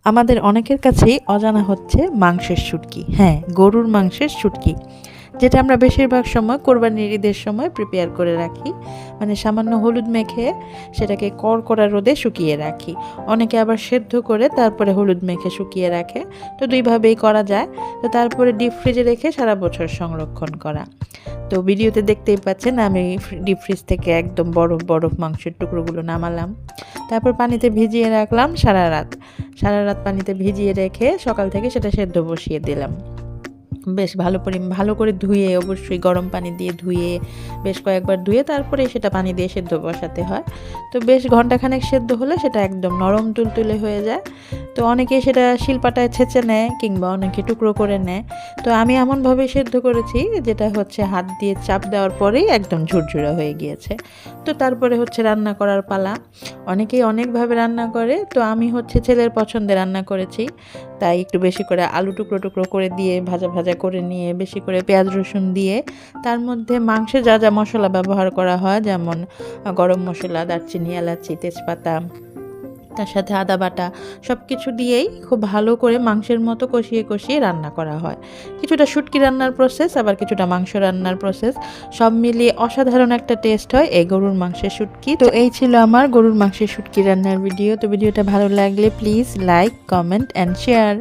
আমাদের অনেকের কাছেই অজানা হচ্ছে মাংসের শুটকি। হ্যাঁ, গরুর মাংসের শুটকি, যেটা আমরা বেশিরভাগ সময় কোরবানির ঈদের সময় প্রিপেয়ার করে রাখি। মানে সামান্য হলুদ মেখে সেটাকে কড়কড়া রোদে শুকিয়ে রাখি। অনেকে আবার সেদ্ধ করে তারপরে হলুদ মেখে শুকিয়ে রাখে। তো দুইভাবেই করা যায়। তো তারপরে ডিপ ফ্রিজে রেখে সারা বছর সংরক্ষণ করা। তো ভিডিওতে দেখতেই পাচ্ছেন আমি ডিপ ফ্রিজ থেকে একদম বরফ বরফ মাংসের টুকরোগুলো নামালাম। তারপর পানিতে ভিজিয়ে রাখলাম সারা রাত। সারা রাত পানিতে ভিজিয়ে রেখে সকাল থেকে সেটা সেদ্ধ বসিয়ে দিলাম। বেশ ভালো করে ধুয়ে, অবশ্যই গরম পানি দিয়ে ধুয়ে, বেশ কয়েকবার ধুয়ে তারপরে সেটা পানি দিয়ে সেদ্ধ বসাতে হয়। তো বেশ ঘন্টাখানেক সেদ্ধ হলে সেটা একদম নরম তুলতুলে হয়ে যায়। তো অনেকে সেটা শিলপাটায় ছেঁচে নেয় কিংবা অনেকে টুকরো করে নেয়। তো আমি এমনভাবে সেদ্ধ করেছি যেটা হচ্ছে হাত দিয়ে চাপ দেওয়ার পরেই একদম ঝুরঝুরে হয়ে গিয়েছে। তো তারপরে হচ্ছে রান্না করার পালা। অনেকেই অনেকভাবে রান্না করে, তো আমি হচ্ছে ছেলের পছন্দে রান্না করেছি। তাই একটু বেশি করে আলু টুকরো টুকরো করে দিয়ে ভাজা ভাজা করে নিয়ে, বেশি করে পেঁয়াজ রসুন দিয়ে, তার মধ্যে মাংসে যা যা মশলা ব্যবহার করা হয়, যেমন গরম মশলা, দারচিনি, এলাচি, তেজপাতা, তার সাথে আদা বাটা, সব কিছু দিয়েই খুব ভালো করে মাংসের মতো কষিয়ে কষিয়ে রান্না করা হয়। কিছুটা শুটকি রান্নার প্রসেস, আবার কিছুটা মাংস রান্নার প্রসেস, সব মিলিয়ে অসাধারণ একটা টেস্ট হয় এই গরুর মাংসের শুটকি। তো এই ছিল আমার গরুর মাংসের শুটকি রান্নার ভিডিও। তো ভিডিওটা ভালো লাগলে please like, comment and share.